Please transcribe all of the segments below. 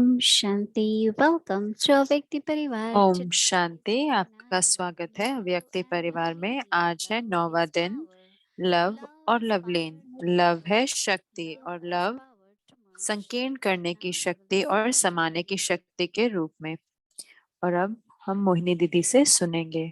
Om Shanti. Welcome to व्यक्ति परिवार। ओम शांति। आपका स्वागत है व्यक्ति परिवार में। आज है 9वां दिन लव और लवलीन। लव है शक्ति और लव संकीर्ण करने की शक्ति और समाने की शक्ति के रूप में। और अब हम मोहिनी दीदी से सुनेंगे।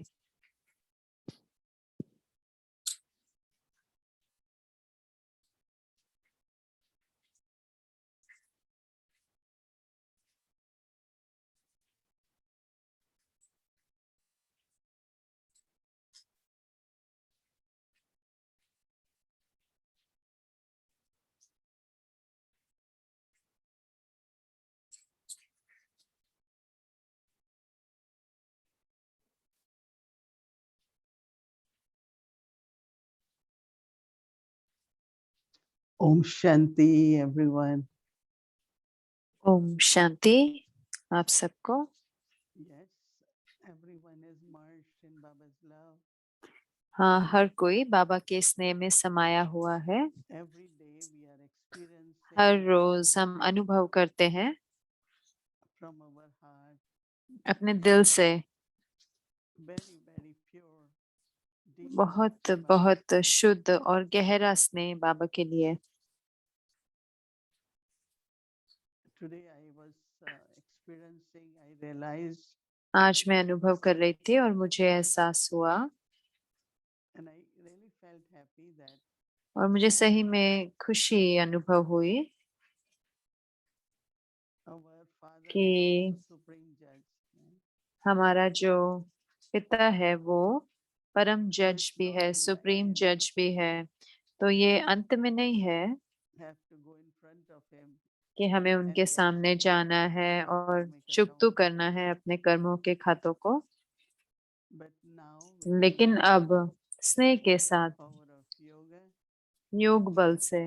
Om Shanti, everyone. Om Shanti आप सबको। Yes, everyone is merged in Baba's love. हाँ, हर कोई बाबा के स्नेह में समाया हुआ है। Every day we are experiencing हर रोज हम अनुभव करते हैं from our heart अपने दिल से very, very pure, deep love बहुत for Baba. बहुत शुद्ध और गहरा स्नेह बाबा के लिए। Today I was experiencing, I realized, आज मैं अनुभव कर रही थी और मुझे एहसास हुआ and I really felt happy that और मुझे सही में खुशी अनुभव हुई our Father कि is also Supreme Judge. हमारा जो पिता है वो परम There जज is भी not है, in the सुप्रीम end. जज भी है। तो ये अंत में नहीं है Have to go in front of him कि हमें and उनके get सामने जाना है our और karmic चुकतू account. करना है अपने कर्मों के खातों को। But now with the लेकिन अब स्नेह के साथ power of yoga योग बल से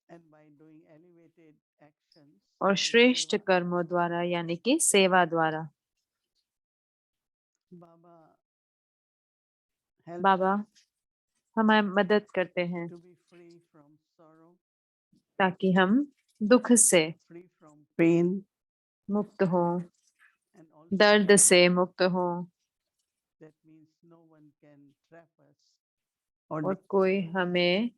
and by doing elevated actions और that is श्रेष्ठ seva, कर्मों द्वारा यानी कि सेवा द्वारा Baba helps बाबा us हमारी मदद करते हैं to be free from sorrow, ताकि हम दुख से free from pain, मुक्त हो, and also दर्द free. से मुक्त हो That means no one can trap us or और deceive us. हमें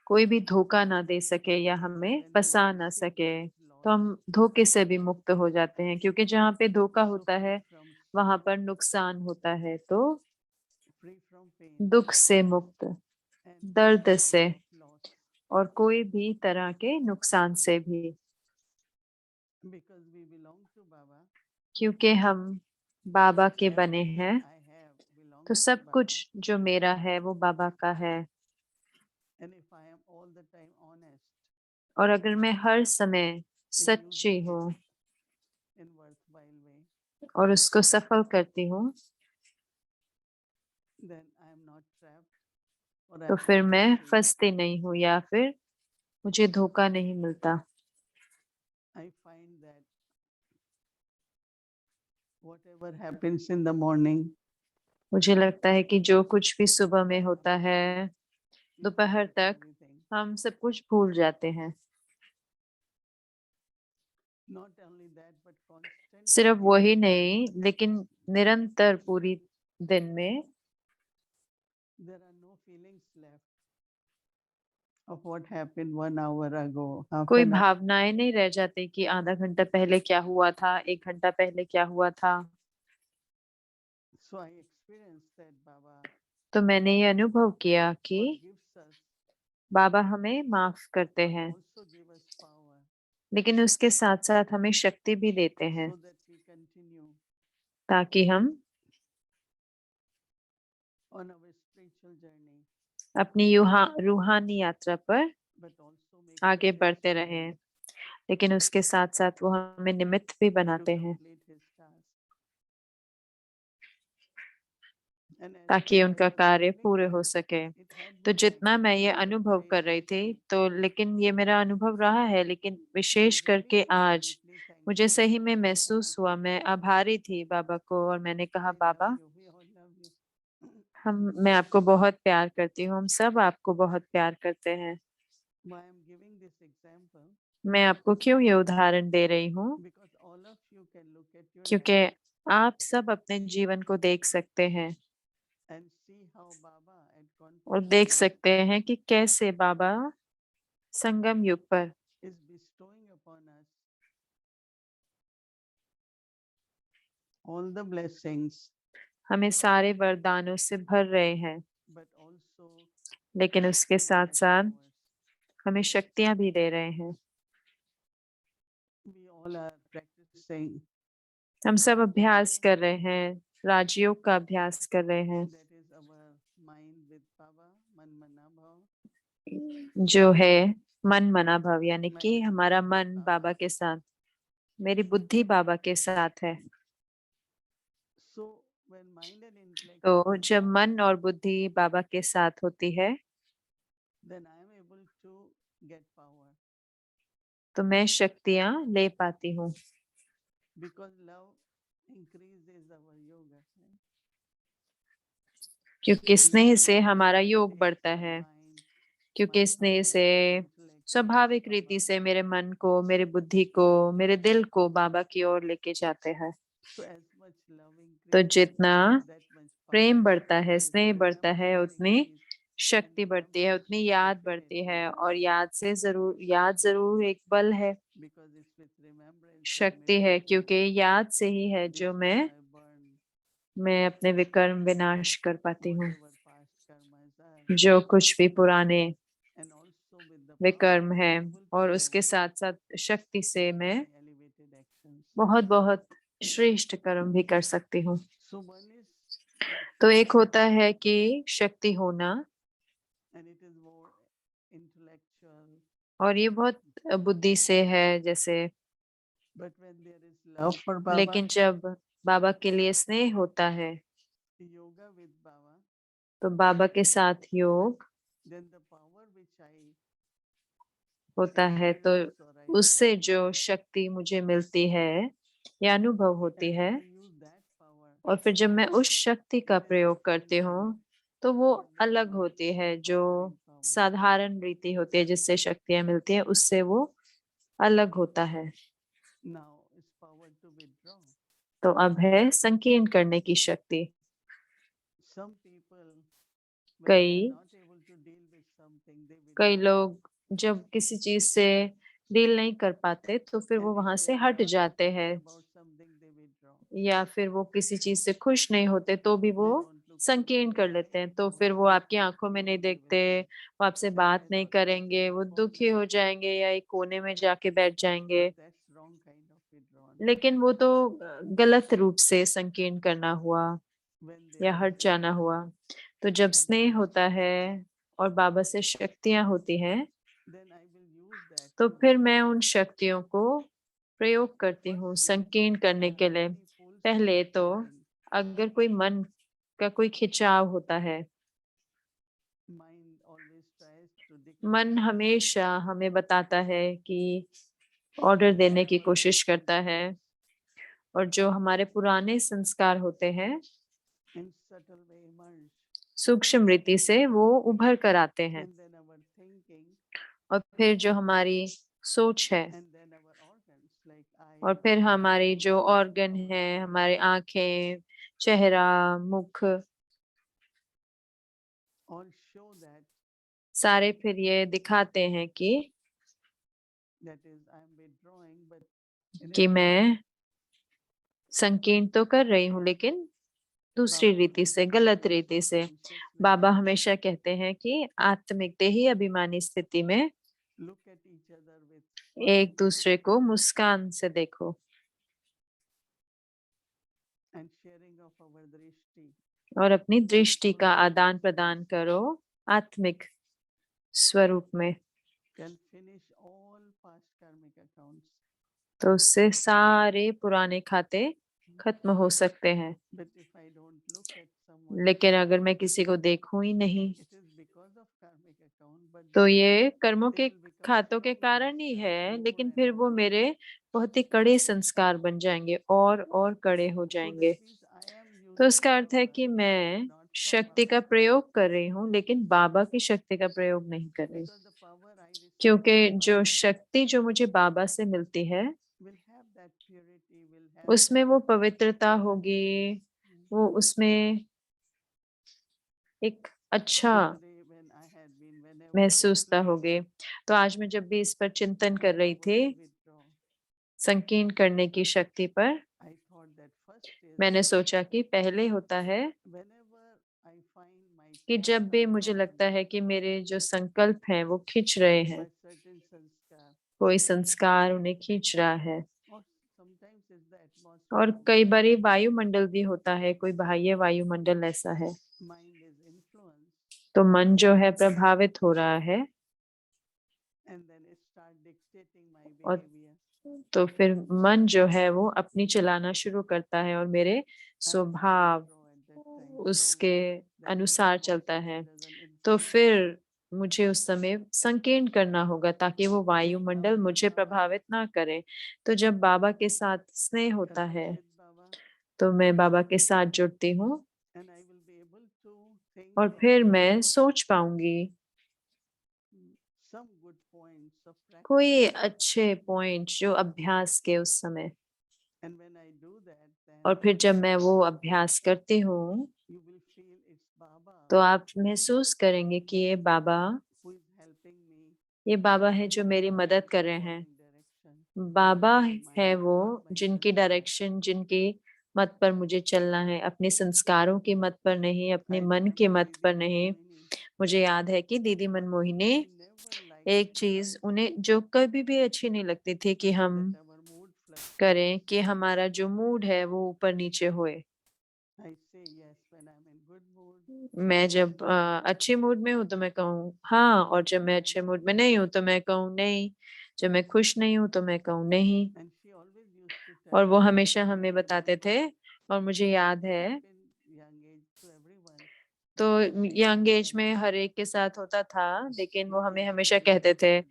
कोई भी धोखा ना दे सके या Because हमें when we फंसा ना receive, सके। there is तो loss. हम धोखे से भी मुक्त हो जाते हैं क्योंकि जहाँ पे धोखा So होता free है from वहां sorrow, पर नुकसान होता है। तो free from pain, दुख से मुक्त, and any दर्द kind से of loss. और कोई भी तरह के नुकसान से भी, Because we belong to Baba, क्योंकि हम बाबा के बने everything हैं। I have belongs तो to सब Baba. कुछ जो मेरा है वो बाबा का है। And if I am all the time honest और अगर मैं हर समय in सच्ची using हूँ it in worthwhile way, और उसको सफल करती हूँ then I am not trapped or I तो am फिर not मैं deceived. फंसती नहीं हूँ या फिर मुझे धोखा नहीं मिलता। I find that whatever happens in the morning, मुझे लगता है कि जो कुछ भी सुबह में होता है we दोपहर forget तक everything. हम सब कुछ भूल जाते हैं। Not only that, but constantly सिर्फ we वही feel नहीं लेकिन निरंतर पूरी दिन में there are no feelings left of what happened 1 hour ago, half कोई an hour. भावनाएं नहीं रह जाती कि आधा घंटा पहले क्या हुआ था, 1 घंटा पहले क्या हुआ था। So I experienced that Baba तो मैंने ये अनुभव किया कि forgives us, बाबा हमें माफ करते but हैं also give us power लेकिन उसके साथ साथ हमें शक्ति भी देते हैं so that we continue ताकि हम on our spiritual journey, अपनी रूहानी यात्रा पर but also make us आगे बढ़ते instrument रहें। लेकिन उसके साथ साथ वो हमें निमित्त भी to बनाते हैं complete his task. And as ताकि I उनका was कार्य feeling पूरे that, हो सके। it had तो been जितना मैं happening ये in the अनुभव कर days रही थी lately. तो लेकिन ये मेरा अनुभव रहा है, लेकिन So विशेष really करके आज absolutely मुझे thankful सही में for महसूस हुआ। Baba. मैं आभारी थी बाबा को और मैंने कहा I love Baba you. We all love you. मैं आपको बहुत प्यार करती हूँ, हम सब आपको बहुत प्यार करते हैं। Why I'm giving this example? मैं आपको क्यों ये उदाहरण दे रही हूँ? because all of you can look at your क्योंकि life आप सब अपने जीवन को देख सकते हैं and see how Baba at और Conflict देख Day सकते हैं कि कैसे बाबा संगम युग पर is bestowing upon us all the blessings, हमें सारे वरदानों से भर रहे हैं, but also लेकिन उसके giving साथ us साथ powers. हमें शक्तियां भी दे रहे हैं। We all are practicing हम सब अभ्यास कर रहे हैं, राजयोग का अभ्यास कर रहे हैं, that is our mind with Baba, man mana bhav, जो है मन मना भव, यानी कि my हमारा intellect with मन Baba. बाबा के साथ, मेरी बुद्धि बाबा के साथ है। So when mind and intellect तो are जब with मन Baba, और बुद्धि बाबा के साथ होती है then I am able to get power तो मैं शक्तियां ले पाती हूँ, because love increases our yoga. Right? क्योंकि स्नेह Love से हमारा योग makes बढ़ता our है, mind, क्योंकि my स्नेह heart, से my intellect स्वाभाविक towards रीति Baba. से मेरे मन को, मेरे बुद्धि को, मेरे दिल को बाबा की ओर लेके जाते हैं। So as much love तो increases, जितना that much प्रेम power बढ़ता है, increases, स्नेह बढ़ता है, remembrance उतनी increase, शक्ति and बढ़ती है, उतनी remembrance is याद बढ़ती definitely है, power और याद जरूर एक बल है, because it's with remembrance and शक्ति है, meditation क्योंकि याद से ही है is जो where I burn मैं अपने विकर्म विनाश कर पाती हूँ। whatever past karmas are, जो कुछ भी पुराने and also with the विकर्म power है, able और to उसके साथ साथ शक्ति से do मैं many elevated actions. बहुत बहुत श्रेष्ठ कर्म भी कर सकती हूँ। So one is that तो एक power, होता है कि शक्ति होना, and it is more intellectual. और ये बहुत बुद्धि से है जैसे, But when there is love for Baba, लेकिन जब बाबा के लिए स्नेह होता है, yoga with Baba, तो बाबा के साथ योग then the power which I होता है, तो experience or I उससे receive, जो शक्ति मुझे मिलती है या अनुभव होती and है, when I use that power, और फिर जब मैं उस शक्ति का it is प्रयोग different करती from हूँ तो वो the अलग normal होती है, जो occurring power. साधारण रीति होती है जिससे शक्तियां मिलती है, उससे वो अलग होता है। Now is power to withdraw. तो अब है संकीर्ण करने की शक्ति। Some people, when they are कई not able to deal with something, they कई withdraw. लोग जब किसी चीज से डील नहीं कर पाते तो फिर वो And if वहां they से are हट not जाते happy हैं, about something, they withdraw. या फिर वो किसी चीज से खुश नहीं होते तो भी वो They don't look you संकीर्ण in कर the लेते हैं, eye, तो फिर वो आपकी आंखों में नहीं so they देखते, withdraw. वो आपसे And बात my नहीं daughter used करेंगे, to वो call दुखी me, हो जाएंगे या एक कोने में जाके बैठ जाएंगे। but that's wrong kind of withdrawal. लेकिन वो तो गलत रूप से संकीर्ण करना हुआ When there या is हट जाना love, हुआ। तो जब and स्नेह Baba होता है shaktis, और बाबा से शक्तियां होती हैं, then I will use that तो to फिर withdraw. मैं उन शक्तियों को प्रयोग करती हूँ Firstly, संकीर्ण करने when के लिए। anybody pulls पहले at तो mind, अगर कोई मन का कोई खिंचाव होता है, mind always tries to dictate मन us. हमेशा हमें बताता है कि ऑर्डर देने की Whatever कोशिश old करता है, patterns और जो हमारे पुराने संस्कार होते हैं in subtle way emerge, सूक्ष्म रीति से वो उभर कर आते हैं, and then our thinking, और फिर जो हमारी सोच है, and then our organs like और eyes, फिर हमारी nose, जो ऑर्गन है, tongue, हमारी आंखें, चेहरा, मुख, all show that सारे फिर ये दिखाते हैं that is I am withdrawing, but in कि a way मैं संकीर्ण तो कर रही हूँ, लेकिन दूसरी Baba रीति always से, गलत tells रीति in से। consciousness, बाबा हमेशा कहते हैं कि आत्मिक देही अभिमानी स्थिति में look at each other with smile एक दूसरे को मुस्कान से देखो, and sharing of our drishti और अपनी दृष्टि का आदान प्रदान करो आत्मिक स्वरूप में। can finish all past karmic accounts. तो उससे सारे पुराने खाते खत्म हो सकते हैं। But if I don't look at someone, लेकिन अगर मैं किसी को देखूं ही नहीं, it is because of karmic account, but तो then ये कर्मों they के will become खातों के strong कारण ही संस्कार है, more लेकिन and फिर वो more. मेरे बहुत ही कड़े संस्कार बन जाएंगे और कड़े हो So जाएंगे। that is I am तो using इसका अर्थ है power, कि मैं not for शक्ति का Baba, प्रयोग कर रही हूँ, लेकिन बाबा की शक्ति का प्रयोग नहीं कर रही, because the power I क्योंकि जो शक्ति जो मुझे बाबा से मिलती है उसमें वो पवित्रता होगी, वो उसमें एक अच्छा महसूसता होगी। तो आज मैं जब भी इस पर चिंतन कर रही थी, संकीर्ण करने की शक्ति पर, मैंने सोचा कि पहले होता है कि जब भी मुझे लगता है कि मेरे जो संकल्प हैं वो खींच रहे हैं, कोई संस्कार उन्हें खींच रहा है, और कई बारी वायुमंडल भी होता है, कोई बाह्य वायुमंडल ऐसा है, तो मन जो है प्रभावित हो रहा है, और तो फिर मन जो है वो अपनी चलाना शुरू करता है और मेरे स्वभाव उसके अनुसार चलता है। तो फिर मुझे उस समय संकीर्ण करना होगा ताकि वो वायुमंडल मुझे प्रभावित ना करे। तो जब बाबा के साथ स्नेह होता है, तो मैं बाबा के साथ जुड़ती हूँ और फिर मैं सोच पाऊंगी कोई अच्छे पॉइंट जो अभ्यास के उस समय। और फिर जब मैं वो अभ्यास करती हूँ, तो आप महसूस करेंगे कि ये बाबा है जो मेरी मदद कर रहे हैं। बाबा है वो जिनकी डायरेक्शन, जिनकी मत पर मुझे चलना है, अपने संस्कारों की मत पर नहीं, अपने मन के मत पर नहीं। मुझे याद है कि दीदी मनमोहिनी एक चीज उन्हें जो कभी भी अच्छी नहीं लगती थी कि हम करें, कि हमारा जो मूड है वो ऊपर नीचे होए। मैं जब अच्छे मूड में हूँ तो मैं कहूँ हाँ, और जब मैं अच्छे मूड में नहीं हूँ तो मैं कहूँ नहीं, जब मैं खुश नहीं हूँ तो मैं कहूँ नहीं। और वो हमेशा हमें बताते थे, और मुझे याद है, तो यंग एज में हर एक के साथ होता था, लेकिन वो हमें हमेशा कहते थे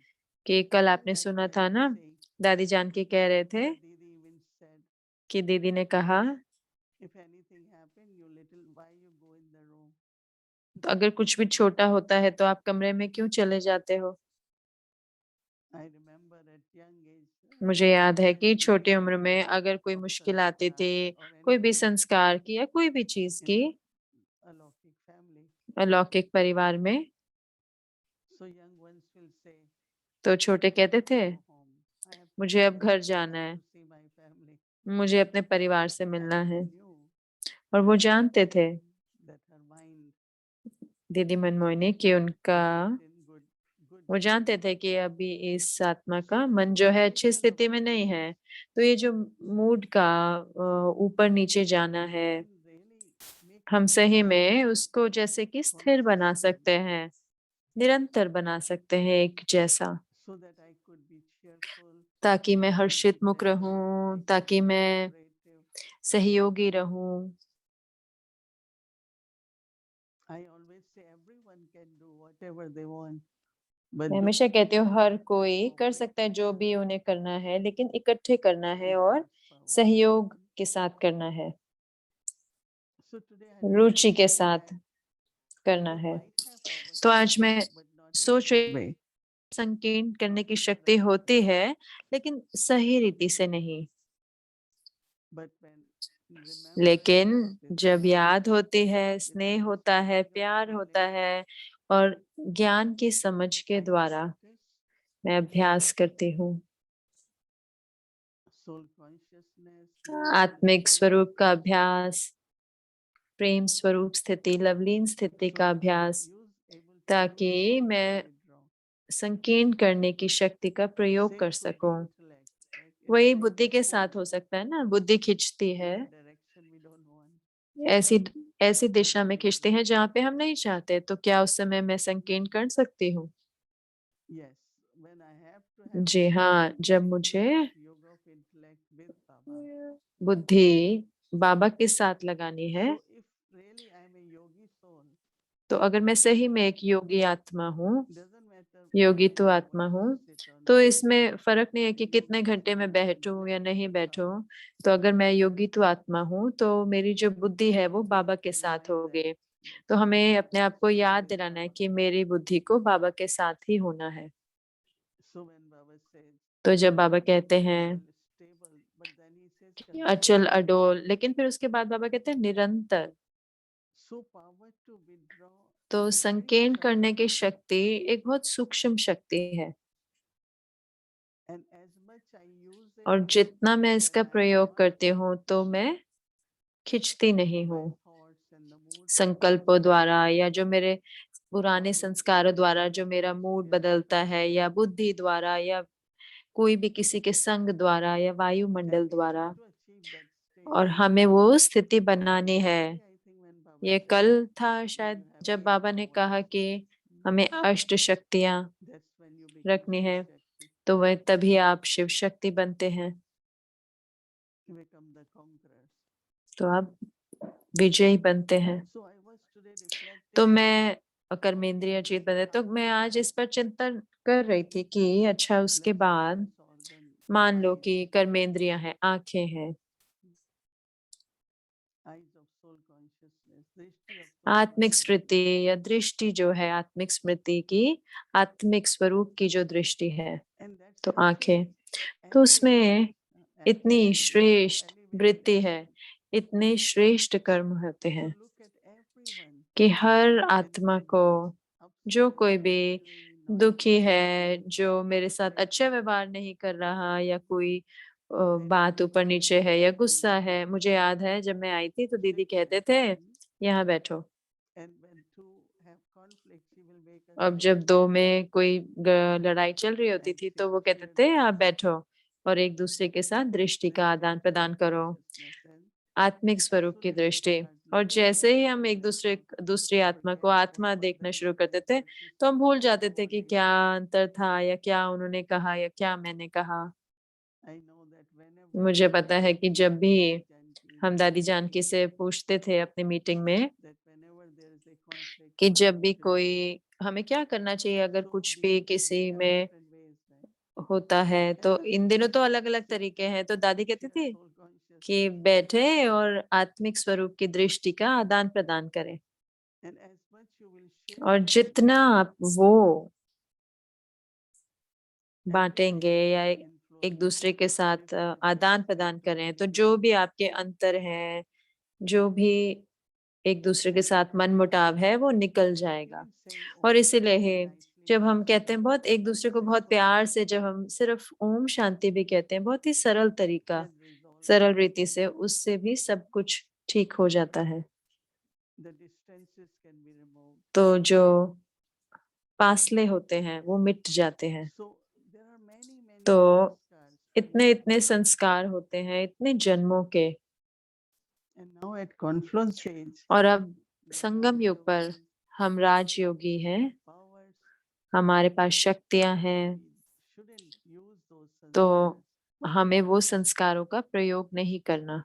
कि कल आपने सुना था ना, दादी जान के कह रहे थे कि दीदी ने कहा, तो अगर कुछ भी छोटा होता है तो आप कमरे में क्यों चले जाते हो। मुझे याद है कि छोटी उम्र में अगर कोई मुश्किल आती थी, कोई भी संस्कार की या कोई भी चीज की, अलौकिक परिवार में, तो छोटे कहते थे मुझे अब घर जाना है, मुझे अपने परिवार से मिलना है। और वो जानते थे, दीदी मनमोहिनी, कि वो जानते थे कि अभी इस आत्मा का मन जो है अच्छी स्थिति में नहीं है, तो ये जो मूड का ऊपर नीचे जाना है, हम सही में उसको जैसे कि स्थिर बना सकते हैं, निरंतर बना सकते हैं एक जैसा, ताकि मैं हर्षित मुख रहूं, ताकि मैं सहयोगी रहूं। मैं हमेशा कहती हूँ हर कोई कर सकता है जो भी उन्हें करना है, लेकिन इकट्ठे करना है और सहयोग के साथ करना है, रुचि के साथ करना है। तो आज मैं सोच रही, संकीर्ण करने की शक्ति होती है, लेकिन सही रीति से नहीं। लेकिन जब याद होती है, स्नेह होता है, प्यार होता है, और ज्ञान की समझ के द्वारा मैं अभ्यास करती हूँ, आत्मिक स्वरूप का अभ्यास, प्रेम स्वरूप स्थिति, लवलीन स्थिति का अभ्यास, ताकि मैं संकीर्ण करने की शक्ति का प्रयोग कर सकूं। वही बुद्धि के साथ हो सकता है ना, बुद्धि खींचती है ऐसी ऐसी दिशा में, खींचते हैं जहाँ पे हम नहीं चाहते, तो क्या उस समय मैं संकीर्ण कर सकती हूँ। जी हाँ, जब मुझे बुद्धि बाबा के साथ लगानी है, तो अगर मैं सही में एक योगी आत्मा हूँ, योगी तो आत्मा हूँ, तो इसमें फर्क नहीं है कि कितने घंटे में बैठूं या नहीं बैठूं। तो अगर मैं योगी तो आत्मा हूँ, तो मेरी जो बुद्धि है वो बाबा के साथ होगी। तो हमें अपने आप को याद दिलाना है कि मेरी बुद्धि को बाबा के साथ ही होना है। तो जब बाबा कहते हैं stable, but then he says कि अचल अडोल, लेकिन फिर उसके बाद बाबा कहते हैं निरंतर। so power to withdraw तो is very संकीर्ण करने की subtle. शक्ति एक बहुत सूक्ष्म शक्ति है, And as much I use it, और जितना मैं इसका then I am प्रयोग not करती हूँ तो मैं खिंचती नहीं by हूँ thoughts and the moods संकल्पों द्वारा, या जो मेरे पुराने संस्कारों द्वारा जो मेरा मूड बदलता है, या बुद्धि द्वारा, या कोई भी किसी के संग द्वारा, या and वायुमंडल we द्वारा। have to achieve that state. और हमें वो स्थिति बनानी है। Yesterday, I think when Baba ये said कल था when शायद, you have जब 8 बाबा ने powers, कहा कि हमें अष्ट शक्तियां that's when you become रखनी Shiv है, Shakti, तो वह तभी आप शिव शक्ति बनते हैं, become the conquerors. तो आप विजयी बनते हैं। So I was today reflecting तो on मैं कर्मेंद्रिय जीत बने, तो मैं आज इस पर चिंतन कर रही थी कि अच्छा उसके let's say बाद sense organ, मान लो eyes, कि कर्मेंद्रियां हैं, आंखें हैं, eyes of soul consciousness, drishti of soul आत्मिक consciousness, स्मृति या दृष्टि जो है आत्मिक स्मृति की, आत्मिक स्वरूप की जो दृष्टि है, and that तो sense आंखें, is तो elevated, उसमें इतनी elevated, श्रेष्ठ elevated वृत्ति है, इतने श्रेष्ठ कर्म होते to हैं look at everyone, कि हर whether आत्मा it को, is जो upset, कोई भी angry, not दुखी है, listening, जो मेरे साथ अच्छा frustrated, व्यवहार नहीं कर रहा, या कोई I बात ऊपर remember नीचे when है या Didi गुस्सा used to है। मुझे say, याद है जब मैं आई थी तो दीदी sit कहते next थे to me, यहाँ बैठो। and when two have conflict, she will make us अब sit जब next दो to her, में कोई लड़ाई चल रही होती and थी she तो वो will कहते share थे the आप distance, बैठो, और एक दूसरे के साथ दृष्टि का आदान distance of प्रदान soul करो, consciousness, and आत्मिक as स्वरूप soon की as we दृष्टि। start और looking जैसे at ही each हम एक other, दूसरे we दूसरी आत्मा को forget आत्मा about the देखना शुरू कर difference देते, that we तो हम भूल started जाते थे कि क्या overreacting. अंतर था, या क्या उन्होंने कहा, या क्या मैंने कहा। I know that whenever मुझे we पता used है to कि ask जब भी Dadi Janki हम दादी जानकी से पूछते थे अपने मीटिंग में that whenever there is a conflict, कि what जब we भी should कोई, do, हमें क्या करना चाहिए अगर so कुछ these भी days we किसी have में different ways, right? होता है, And तो इन दिनों तो अलग अलग sit तरीके हैं। तो दादी कहती share थी soul कि consciousness, बैठे और आत्मिक स्वरूप की दृष्टि का आदान प्रदान करें, and as much you will share और that, जितना आप वो everything बांटेंगे will या come in एक flowing दूसरे के साथ beautifully for आदान us, प्रदान beautifully करें, for तो you, जो भी आपके अंतर हैं, जो भी एक दूसरे के and साथ मनमुटाव है, वो निकल when we जाएगा। feel saying और Om इसीलिए Shanti ही nicely, जब हम कहते हैं बहुत एक दूसरे को that's बहुत so प्यार से, जब beautiful, हम सिर्फ ओम शांति भी कहते हैं बहुत ही सरल तरीका, that resolves सरल रीति everything. से, उससे भी सब कुछ ठीक हो जाता है। The distances can be removed. तो जो फासले होते हैं वो मिट जाते हैं। So there are many, many तो sanskars for इतने you. इतने संस्कार होते हैं, इतने जन्मों के, And now at confluence stage, और अब the संगम Raj युग पर Yogis, हम राजयोगी हैं, powers, हमारे पास शक्तियां so हैं, we shouldn't use those तो sanskars हमें वो संस्कारों का प्रयोग नहीं करना,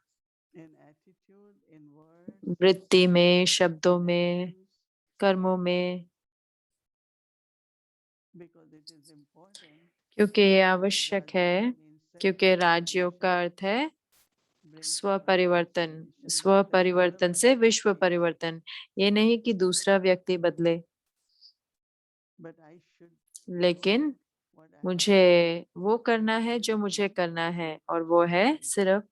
in attitude, in words, वृत्ति में, शब्दों in में, actions, कर्मों में, because it is important. क्योंकि ये Because आवश्यक Raj है, Yoga means क्योंकि राजयोग का self-transformation, अर्थ है brings स्व about परिवर्तन, transformation, स्व not that other परिवर्तन से person विश्व changes, परिवर्तन। ये नहीं कि दूसरा व्यक्ति बदले, but I should लेकिन do what I have मुझे to do. वो करना है जो मुझे करना है, और वो है सिर्फ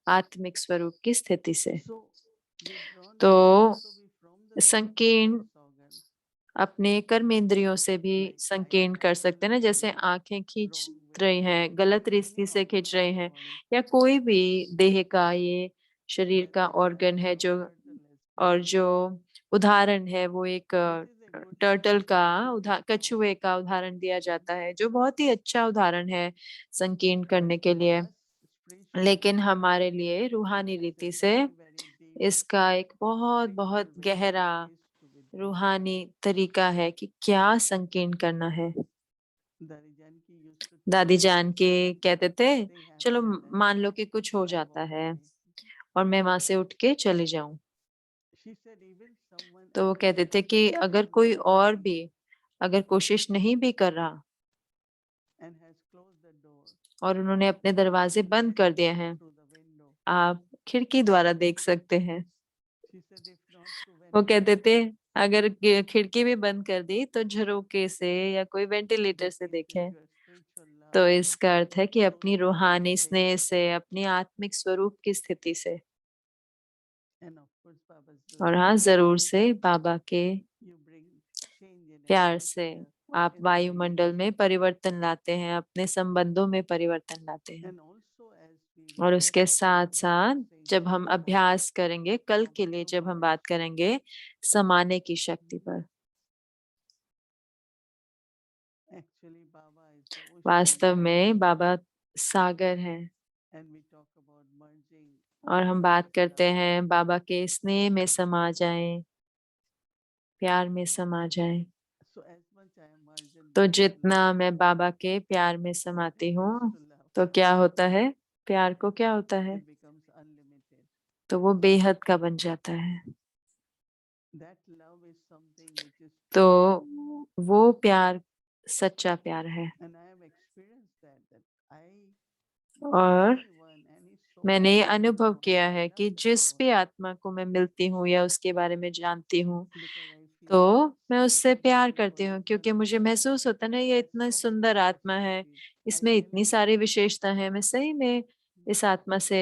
आत्मिक स्वरूप की स्थिति से। So withdrawn तो can also be from the संकीर्ण sense organ, अपने कर्मेंद्रियों से भी like संकीर्ण कर eyesight सकते हैं ना, will जैसे be आंखें खींच wrong रही way, हैं, गलत रीति any से organ खींच of रहे the हैं, body, या कोई भी देह का, ये शरीर that का ऑर्गन है example of जो, turtle is और taken. जो उदाहरण है वो एक Which is a good turtle का example for कछुए का उदाहरण दिया जाता है, जो बहुत ही अच्छा उदाहरण है संकीर्ण but करने के for लिए। us spiritually लेकिन हमारे लिए रूहानी it has a रीति से very very deep इसका एक बहुत बहुत spiritual way how गहरा it is to withdraw. रूहानी तरीका है कि क्या संकीर्ण करना है। Dadi Janki used to tell दादी me जान के कहते थे something चलो happened and मान लो कि कुछ हो I जाता walk है away. और मैं वहां से उठ के चले जाऊं, She said even someone तो वो else कहते थे कि अगर is कोई not और trying भी अगर कोशिश नहीं भी कर रहा and has closed the door, और उन्होंने अपने दरवाजे you बंद can कर दिए see हैं, through the window. आप खिड़की द्वारा देख सकते हैं। She said if not through वो कहते ventilator, थे अगर खिड़की भी बंद कर दी तो झरोके से या कोई वेंटिलेटर that से means that देखें, your spiritual तो इसका अर्थ है कि अपनी रूहानी स्नेह से, अपनी आत्मिक स्वरूप की स्थिति से। And of course, Baba's और love, हाँ, जरूर से बाबा के you bring change in प्यार से atmosphere, आप in the वायुमंडल में relationship. परिवर्तन लाते हैं, अपने संबंधों में परिवर्तन लाते हैं। And also as we और will उसके talk साथ about साथ practicing जब हम अभ्यास करेंगे कल of के लिए, जब हम humor, बात करेंगे समाने की शक्ति पर। actually Baba is the ocean, वास्तव में बाबा सागर हैं। and we talk about merging और हम बात करते love. हैं बाबा के स्नेह में समा जाएं, प्यार में समा जाएं। So as much I am merged in तो Baba's जितना love, मैं बाबा के प्यार में what समाती happens हूँ, to love? तो क्या होता है? प्यार को क्या होता है? It becomes unlimited. तो वो बेहद का बन जाता है। That love is something which is तो true. वो प्यार सच्चा प्यार है। And I have experienced that और anyone, any soul मैंने ये who I अनुभव know, किया I है कि love that जिस soul भी आत्मा को मैं मिलती हूँ या उसके बारे में जानती हूँ, because I feel तो मैं उससे such प्यार करती हूँ, beautiful, क्योंकि मुझे महसूस होता है ना, ये has इतना so many सुंदर आत्मा है, capacities. I इसमें इतनी genuinely सारी feel. विशेषता है। मैं सही में इस आत्मा से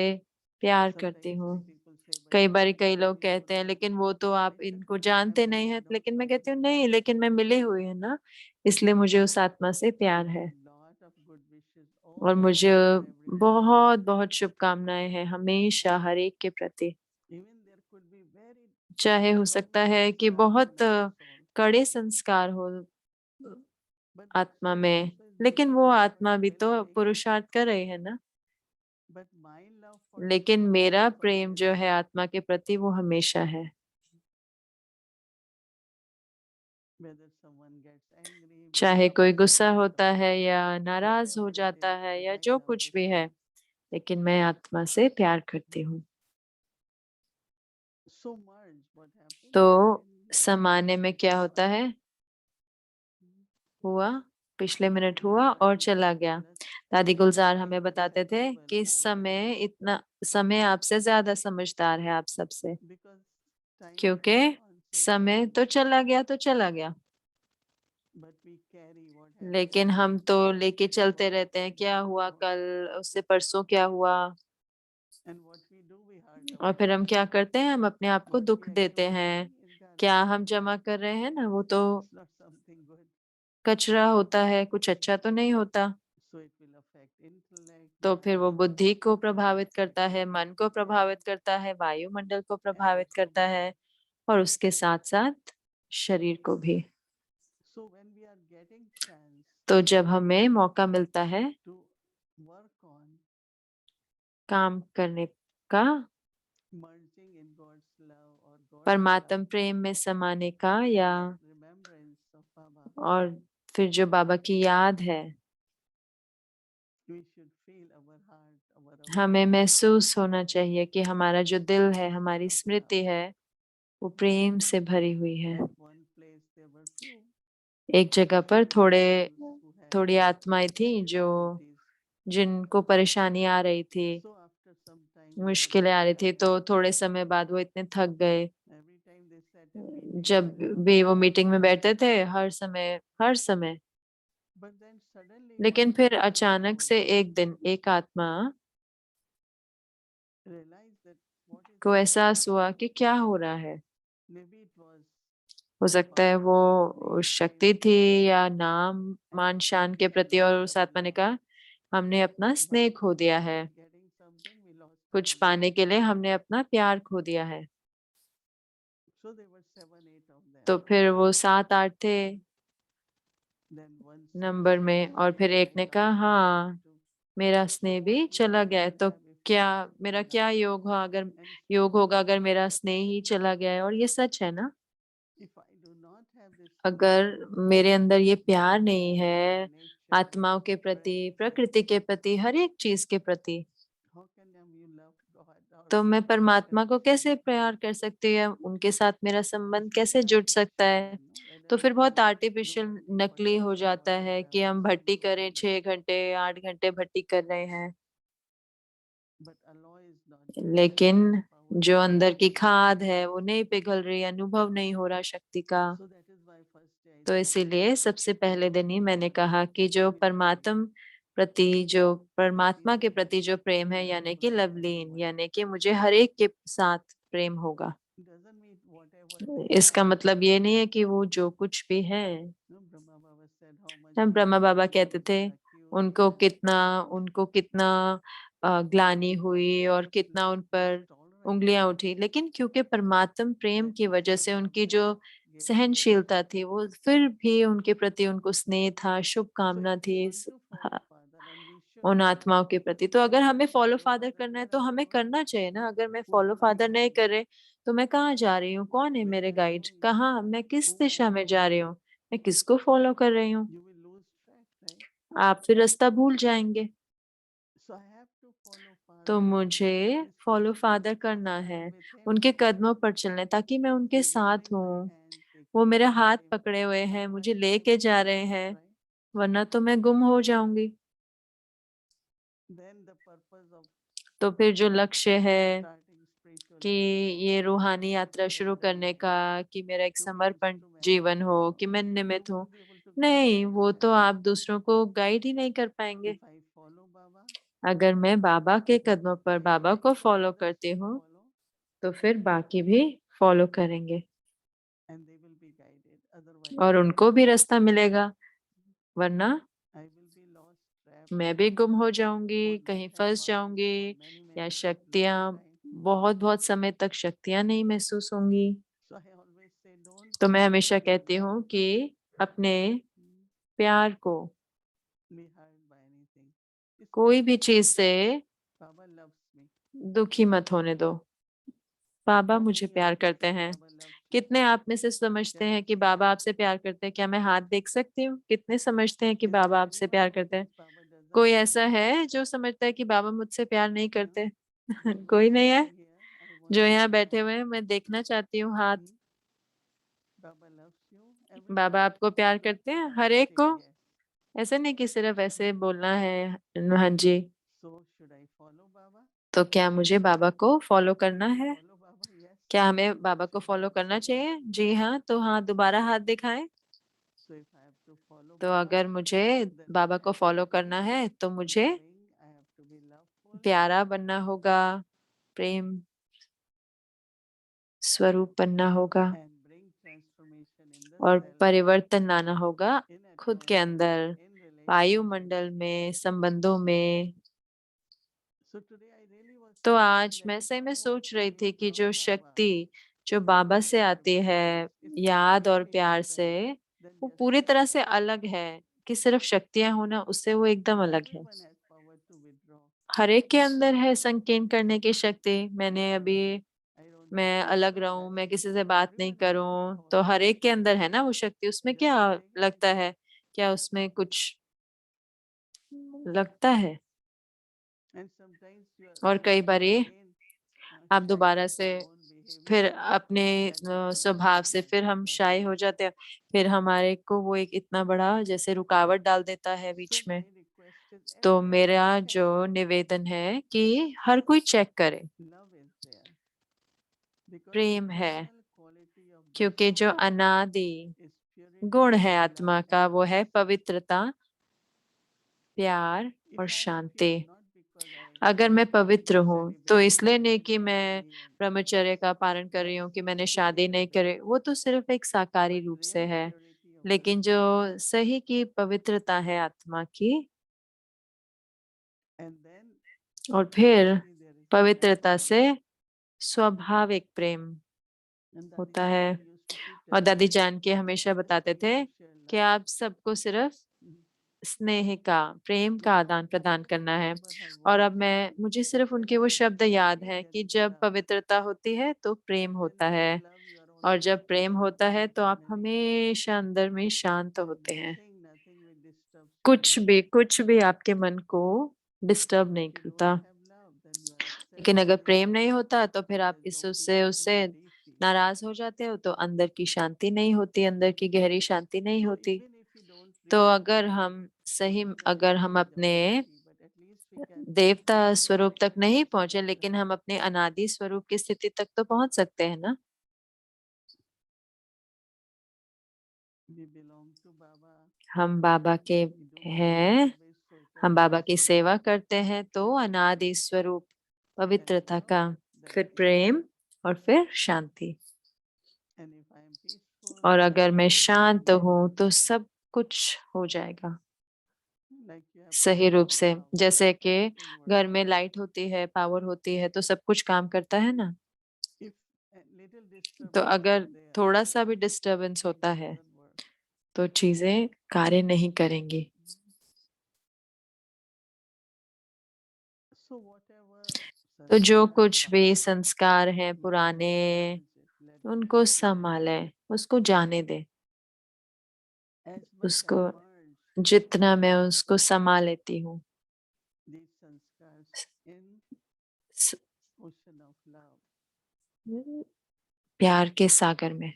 प्यार करती Sometimes हूँ। people say, but कई you बार are कई not लोग knowing कहते हैं, about लेकिन me. वो तो आप I said, इनको but I'm जानते नहीं having हैं। lot लेकिन मैं of कहती हूँ नहीं, wishes. लेकिन मैं मिली हुई है ना, इसलिए मुझे उस आत्मा से I प्यार have है। lot of good wishes और all मुझे around for everyone. बहुत बहुत शुभकामनाएं हैं हमेशा हर एक के प्रति। Even there could be very चाहे हो सकता traumatic है कि karma in बहुत our soul, कड़े संस्कार हो but that आत्मा soul में, also is लेकिन doing वो good for आत्मा its भी तो well-being. पुरुषार्थ कर रही है ना। But my love for that लेकिन soul मेरा never प्रेम forgets. जो है आत्मा के प्रति, वो हमेशा है। Whether someone gets angry, चाहे whether कोई someone गुस्सा gets होता है upset, या नाराज हो whatever it जाता is, है but या I जो love कुछ the भी है, soul. लेकिन मैं आत्मा से प्यार करती हूँ। So merge, what happens? तो When Baba समाने में क्या was होता है? हुआ, पिछले मिनट हुआ और चला गया। दादी गुलजार हमें बताते थे कि समय इतना, समय आपसे ज्यादा समझदार है आप सबसे, because time क्योंकि keeps on समय changing, तो चला गया तो चला गया, but we carry what happened लेकिन हम तो yesterday लेके and चलते what रहते हैं, happened क्या day हुआ before. कल, उससे परसों क्या हुआ। And what we do, we hurt और फिर हम ourselves. क्या करते हैं? हम अपने आप को What we दुख देते actually हैं। carry is क्या garbage. हम जमा कर रहे हैं ना, वो तो It's not something good. कचरा होता है, कुछ अच्छा तो नहीं होता। So it will affect intellect, तो फिर वो mind, बुद्धि को प्रभावित करता है, मन को प्रभावित करता है, वायुमंडल को and प्रभावित also करता है, body. और उसके साथ साथ शरीर को भी। So when we are getting chance तो जब हमें मौका मिलता है to work on काम करने का, merging in God's love or God's परमात्म love, प्रेम में समाने का, या that remembrance of Baba, और फिर जो बाबा की याद है, we should feel our heart, our हमें awareness महसूस होना चाहिए कि हमारा जो दिल है, हमारी of स्मृति love. है, वो प्रेम से भरी हुई है। At one place there were few एक जगह पर souls who had थोड़ी आत्माएं थी जो, difficulties. जिनको परेशानी आ रही थी, So after some time they were मुश्किलें आ very रही थी, तो tired. थोड़े समय बाद वो इतने थक गए। Every time they sat in meeting, जब they were भी वो very मीटिंग में tired. बैठते थे, हर समय हर समय। But then suddenly लेकिन one फिर particular अचानक soul से एक दिन एक आत्मा realized that what is को happening. एहसास हुआ कि क्या हो रहा है। Maybe it was हो सकता है Baba's वो name, शक्ति fame, थी या नाम and मान शान के we प्रति, और lost उस our आत्मा ने love. कहा हमने अपना But स्नेह खो दिया है, for getting something, we lost कुछ our love. पाने के लिए हमने अपना प्यार खो दिया है। So there were 7, 8 of them. तो फिर वो 7, 8 थे Then one soul number said, में, और yes, फिर एक I ने कहा lost my love हाँ, too. मेरा So स्नेह what भी we चला all गया है। should तो have if we क्या, lost मेरा our क्या love. योग हो अगर, And योग still, होगा अगर मेरा स्नेह ही चला गया है। और ये सच है ना, if I do not have this अगर love मेरे अंदर ये for प्यार नहीं soul, है nature, आत्माओं के or प्रति, anything, प्रकृति के प्रति, हर एक चीज के प्रति, how can you love God or तो मैं परमात्मा को connection? कैसे प्यार कर सकती हूँ? उनके साथ मेरा संबंध It's कैसे very जुड़ सकता है? artificial, no? Whether तो we फिर बहुत can do artificial, only for नकली हो 10 जाता or है 8 कि हम hours and भट्टी do करें, wonders. 6 घंटे 8 घंटे भट्टी कर रहे हैं, But alloy is not dissolving लेकिन of our जो love. अंदर की खाद है वो नहीं पिघल रही, अनुभव नहीं हो रहा शक्ति का। So that is why first day I तो said, इसीलिए सबसे पहले दिन ही मैंने कहा कि जो with परमात्म प्रति, जो परमात्मा के प्रति जो प्रेम है, यानी कि लवलीन, यानी कि मुझे हर एक के साथ प्रेम होगा। doesn't mean whatever they इसका are. मतलब ये नहीं है कि वो जो कुछ भी है। No, Brahma Baba said how much हम ब्रह्मा बाबा कहते थे they accused उनको and कितना उनको कितना ग्लानि हुई और कितना उन पर उंगलियां उठी, लेकिन क्योंकि परमात्म प्रेम की वजह से उनकी जो सहनशीलता थी, वो फिर भी उनके प्रति उनको स्नेह था, शुभकामना थी उन आत्माओं के प्रति। तो अगर हमें फॉलो फादर करना है तो हमें करना चाहिए ना। अगर मैं फॉलो फादर नहीं करे तो मैं कहाँ जा रही हूँ? कौन है मेरे गाइड? कहाँ मैं किस दिशा में जा रही हूँ? मैं किसको फॉलो कर रही हूँ? you will lose track, right? आप फिर रास्ता भूल जाएंगे। So I have to follow तो Father. मुझे His फॉलो footsteps, फादर करना walk है, with him. उनके कदमों पर चलना है, ताकि मैं उनके He's साथ holding my हूँ। hand, वो taking मेरे me हाथ with him. पकड़े हुए हैं, मुझे Otherwise, I लेके will जा be रहे lost, हैं, right? वरना तो मैं गुम हो जाऊंगी। Then the purpose of तो फिर जो लक्ष्य है starting spiritual कि journey ये is रूहानी यात्रा शुरू करने का, कि मेरा एक समर्पण जीवन हो, कि मैं निमित्त you हूँ। won't be able to guide नहीं, others, वो right? तो आप दूसरों को गाइड ही नहीं कर पाएंगे। If I follow Baba, अगर मैं बाबा के कदमों पर I बाबा को expect फॉलो others करती to हूँ, follow तो फिर बाकी भी फॉलो करेंगे and they will be guided. Otherwise, और उनको भी रास्ता मिलेगा, वरना I will be lost, trapped. मैं भी गुम हो जाऊंगी, Won't कहीं get that फंस power जाऊंगी, for many, या many long शक्तियां time. बहुत बहुत समय तक शक्तियां नहीं महसूस होंगी। So I always say, don't तो मैं let हमेशा your कहती love हूँ कि अपने mm, प्यार को be hurt by anything. कोई Speak भी to चीज Baba. से Baba loves me. दुखी मत होने दो। बाबा How मुझे many of प्यार you करते say हैं? Baba loves me? कितने आप में से समझते Can you हैं कि see बाबा hand? आपसे प्यार करते हैं? क्या मैं हाथ देख सकती हूँ? कितने समझते हैं कि Is बाबा there आपसे anyone प्यार who करते हैं? thinks Baba doesn't कोई love ऐसा me? है जो समझता है कि बाबा मुझसे प्यार नहीं No? करते? Those कोई नहीं who है are here, I want जो to यहाँ see बैठे hand. हुए हैं। मैं देखना चाहती हूँ हाथ। Hmm? Baba loves you. Baba Everyone. आपको प्यार Let's करते say हैं, हर Baba एक को। say yes. ऐसा नहीं कि सिर्फ ऐसे बोलना है हाँ जी। So should I follow Baba? तो क्या मुझे बाबा को फॉलो करना Should we है? follow Baba? Yes. क्या हमें बाबा को So फॉलो hand करना say yes. चाहिए? जी हाँ। तो हाँ, दोबारा हाथ दिखाएं। So if I have to follow तो Baba, अगर मुझे then I बाबा को have फॉलो to करना be है तो मुझे loving. I have to be loveful. प्यारा बनना होगा, प्रेम स्वरूप बनना होगा, And bring transformation in the और self, परिवर्तन लाना होगा in खुद के atmosphere, अंदर, in relationship. वायुमंडल में, संबंधों में। So today I really was तो thinking आज that मैं सही में how a सोच रही थी feeling कि from जो Baba शक्ति जो is बाबा से आती incredibly है, different. It's याद और completely प्यार से, different than वो just पूरी तरह से shakti. अलग है। कि सिर्फ शक्तियां होना, उससे वो एकदम अलग है। Everyone has power to withdraw. हर एक के अंदर है संकीर्ण करने की शक्ति। मैंने अभी I don't मैं speak अलग from रहूं, मैं किसी से directly. बात नहीं Everyone has that करूं, power. तो हर एक के अंदर है ना वो शक्ति। उसमें क्या Doesn't take लगता anything. है? क्या उसमें कुछ लगता है? And sometimes और you कई feel बारी again आप shy दोबारा of से our own फिर behavior. अपने That becomes a स्वभाव big से फिर हम obstacle. शाय हो जाते हैं। फिर हमारे को वो एक इतना बड़ा जैसे रुकावट डाल देता है So बीच my में। request is तो everyone मेरा check. जो निवेदन है कि हर कोई चेक करे, Love is there. Because प्रेम है। eternal quality of this क्योंकि जो soul अनादि is गुण purity, है love आत्मा का, and वो है peace. पवित्रता, प्यार If और I am Shanti. pure, not because I अगर मैं पवित्र do हूँ तो celibacy इसलिए or नहीं कि मैं infidelity and ब्रह्मचर्य का पालन कर रही हूँ, कि मैंने शादी नहीं करी, वो तो सिर्फ एक साकारी but रूप से real है। purity of the लेकिन जो soul. सही की पवित्रता है आत्मा की, And then और फिर naturally there is पवित्रता natural से love. स्वाभाविक प्रेम And Dadi होता है। Janki used to keep और telling दादी me, जान के हमेशा just बताते थे people share कि love. आप सबको सिर्फ Mhm. स्नेह का, प्रेम का Now आदान I प्रदान still करना है। remember her और अब words. मुझे सिर्फ उनके वो Wherever शब्द is याद purity, हैं there कि is जब love. पवित्रता होती है तो प्रेम And when होता there is है, love, you are और always जब प्रेम peaceful होता है तो आप internally. हमेशा अंदर में शांत होते हैं। Nothing will disturb your mind. कुछ भी आपके मन को डिस्टर्ब But नहीं if you करता। don't have love, then you are upset लेकिन अगर within. प्रेम नहीं होता तो फिर आप There is इस no उससे peace in उससे the deep peace. नाराज हो जाते हो, तो अंदर की शांति नहीं होती, अंदर की गहरी शांति नहीं So होती। even if we don't तो reach अगर हम सही, to the अगर हम stage of अपने deity, but at least we can देवता stay स्वरूप like तक a नहीं natural पहुंचे, लेकिन self. हम अपने अनादि स्वरूप की स्थिति तक तो पहुंच सकते हैं ना। We belong to Baba. हम बाबा के We don't have to हैं, always so हम बाबा की सेवा करते हैं तो अनादि स्वरूप पवित्रता का, फिर प्रेम और फिर शांति। And if I am peaceful, और then अगर मैं everything शांत will हूँ तो be सब कुछ हो जाएगा like you have सही रूप power, से। power, जैसे कि everything works. घर में लाइट होती है, पावर होती है, तो सब कुछ काम करता है ना। If a little तो disturbance अगर is there, थोड़ा सा भी डिस्टरबेंस होता things है doesn't work. तो चीजें कार्य नहीं करेंगी। So whatever तो जो sanskar, कुछ भी past, संस्कार हैं let पुराने, it, let it उनको flow. संभालें, उसको जाने दें। As much I उसको merge जितना मैं उसको संभाल लेती हूँ these sanskars in स- ocean of love, प्यार के सागर में,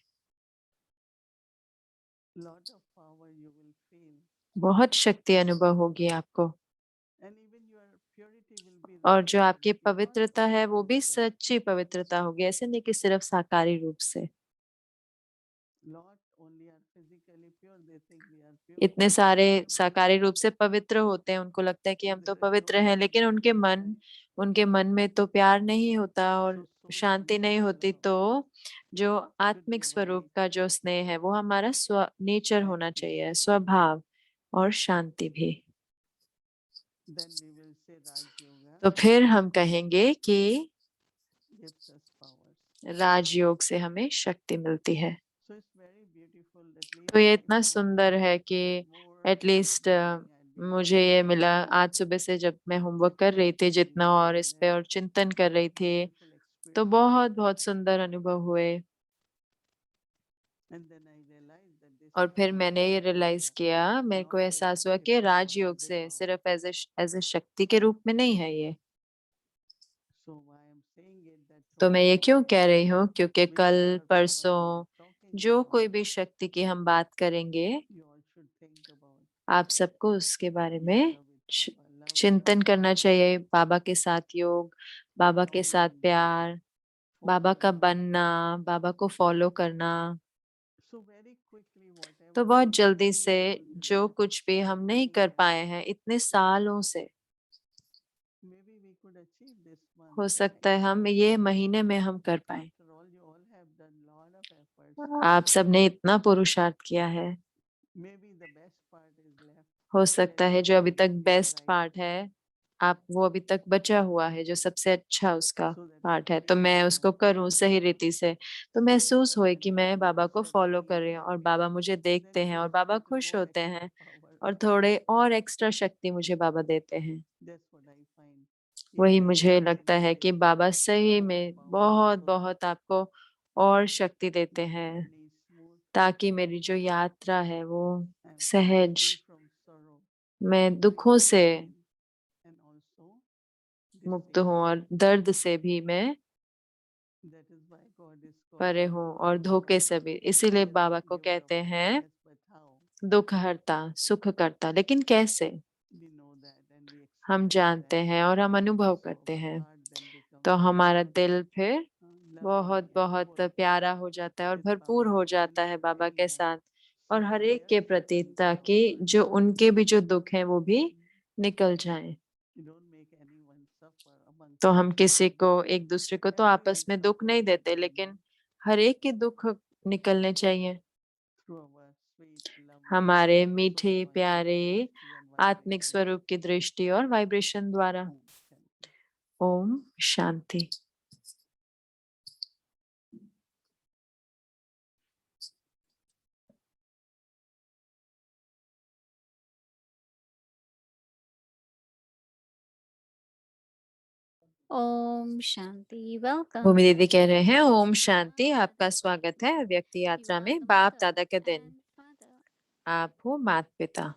lot of power you will feel, बहुत शक्ति अनुभव होगी आपको। and even your purity will be और जो real, आपकी not पवित्रता है वो भी artificial. सच्ची पवित्रता होगी, ऐसे नहीं कि सिर्फ साकारी रूप से। Lot only are physically pure, they think we are pure. इतने सारे साकारी रूप से पवित्र होते हैं, उनको लगता है कि हम तो There is no पवित्र हैं, love, लेकिन there is no उनके मन में तो प्यार नहीं होता और So शांति नहीं होती। तो जो आत्मिक स्वरूप का जो स्नेह है वो हमारा नेचर होना चाहिए, स्वभाव और शांति भी। then we will say Raj Yoga तो फिर हम कहेंगे कि gives us powers. राजयोग से हमें शक्ति मिलती है। So it's very beautiful that तो ये lately इतना I सुंदर है कि more at least thinking I'd been मुझे ये doing, मिला आज सुबह से, जब मैं होमवर्क कर रही थी जितना और इस पे और चिंतन कर रही थी, wonderful तो experience. बहुत बहुत सुंदर अनुभव हुए। And then I realized that this और is फिर through मैंने ये Raj रियलाइज Yoga, किया, मेरे को not as एहसास हुआ कि typical or राजयोग as a से power. सिर्फ एज ए शक्ति के रूप में नहीं है ये। So why I'm saying it that तो मैं ये क्यों tomorrow, कह रही हूँ, क्योंकि कल whichever power we परसों are talking जो about, कोई भी शक्ति की हम बात करेंगे, you all should think about आप सबको उसके बारे में yoga with च- Baba, love with चिंतन Baba, करना चाहिए। बाबा के साथ योग, बाबा के साथ following Baba, प्यार, बाबा का following बनना, Baba. बाबा को फॉलो करना। So very quickly, whatever तो we बहुत were जल्दी not से able to जो do कुछ भी for हम नहीं many कर years, पाए हैं इतने सालों से, maybe we could achieve this month, हो सकता है right? हम ये महीने में हम कर पाए। After all, you all have done lot of efforts. आप सबने इतना पुरुषार्थ किया है, Maybe the best part is left. हो Let सकता है me जो अभी do तक it in the best right part way, है, आप वो अभी तक बचा हुआ है जो सबसे अच्छा उसका so that I पार्ट है, तो feel मैं that उसको I'm करूं सही following. रीति से, तो महसूस होए And कि if मैं you बाबा को also फॉलो feel कर it रही हूँ that और way, बाबा मुझे then देखते you हैं और will बाबा feel खुश more होते extra हैं power. और थोड़े और एक्स्ट्रा शक्ति मुझे बाबा देते हैं। That's what I find. He वही really मुझे लगता gives है कि बाबा सही lot of में power बहुत so that बहुत आपको और शक्ति देते the हैं, journey is smooth. ताकि मेरी जो यात्रा है वो I'm सहज, free from sorrow, मैं दुखों से pain, and also मुक्त हूँ deceiving. और दर्द से भी मैं That is why God is परे calling हूँ me और धोखे as से भी। इसीलिए fearless बाबा को giver कहते of हैं happiness. But how? दुख हरता, सुख करता। लेकिन कैसे, We know that and we हम experience जानते that. हैं और हम अनुभव So करते our हैं। heart then becomes तो हमारा more दिल फिर loving बहुत and बहुत full प्यारा हो जाता है और as भरपूर Baba हो is जाता है infinite बाबा के love. साथ So और हर that एक their के प्रति, sufferings ताकि also जो disappear. उनके भी जो दुख हैं वो भी निकल जाएं। You don't make anyone suffer amongst तो हम किसी yourselves. को, एक दूसरे को तो Everyone आपस में दुख suffers नहीं देते, equally लेकिन हर एक के दुख निकलने चाहिए through our sweet, lovely, हमारे soul मीठे bonding प्यारे dristy and आत्मिक vibration. स्वरूप की दृष्टि और वाइब्रेशन द्वारा। Om Shanti. Om Shanti. Om Shanti. Welcome. भूमि दीदी कह रहे हैं ओम शांति, आपका स्वागत है व्यक्ति यात्रा में। बाप दादा के दिन, आप हो माता पिता,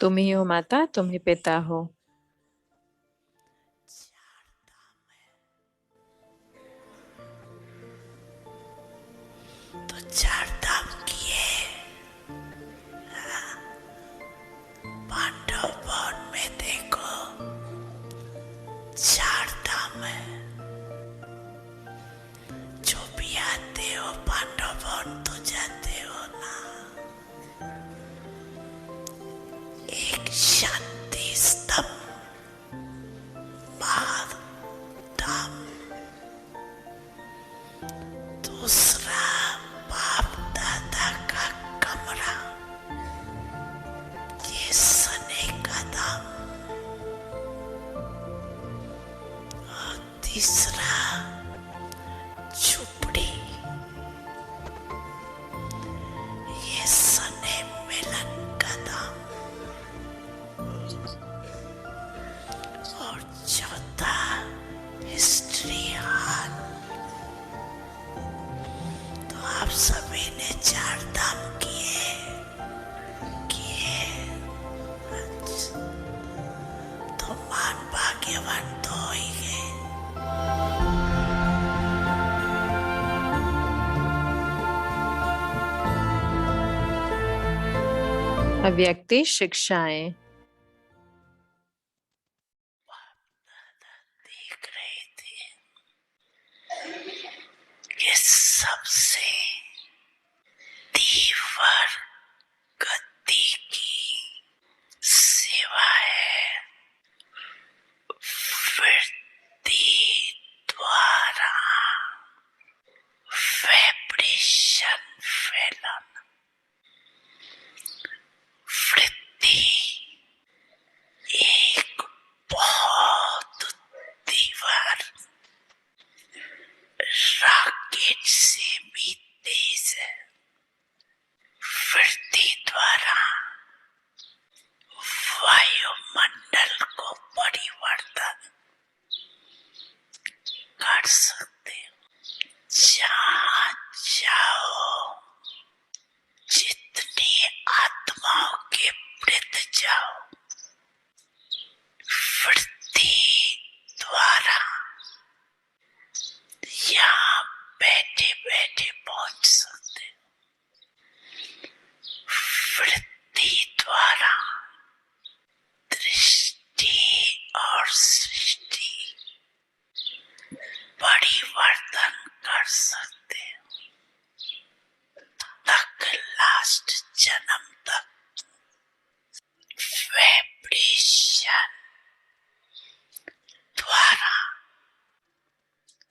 तुम ही हो माता, तुम ही पिता हो। तो चार धाम किए पांडव वन में देखो, चार धाम है। जो भी आते हो पांडव वन तो जाते हो ना। शांति स्तंभ बार धाम। दूसरा बाप दादा का कमरा, ये सने का धाम। और तीसरा झुपड़ी, ये सने मिलन का धाम। और चौथा हिस्ट्री हॉल। तो आप सभी ने 4 धाम किए। अच्छा, तो मान भाग्यवान तो हो ही गए। अव्यक्ति शिक्षाएं। देख रहे थे कि सबसे तीव्र गति की सेवा है वृत्ति द्वारा वाइब्रेशन फैलाना। वृत्ति एक बहुत तीव्र रॉकेट से भी तेज है। वृत्ति द्वारा वायुमंडल को परिवर्तन कर सकते हो। जहाँ जाओ, जितनी आत्माओं के वृत्त जाओ, वृत्ति द्वारा यहाँ बैठे बैठे पहुंच सकते हो। वृत्ति द्वारा दृष्टि और सृष्टि परिवर्तन कर सकते हो। तक लास्ट जन्म तक वाइब्रेशन द्वारा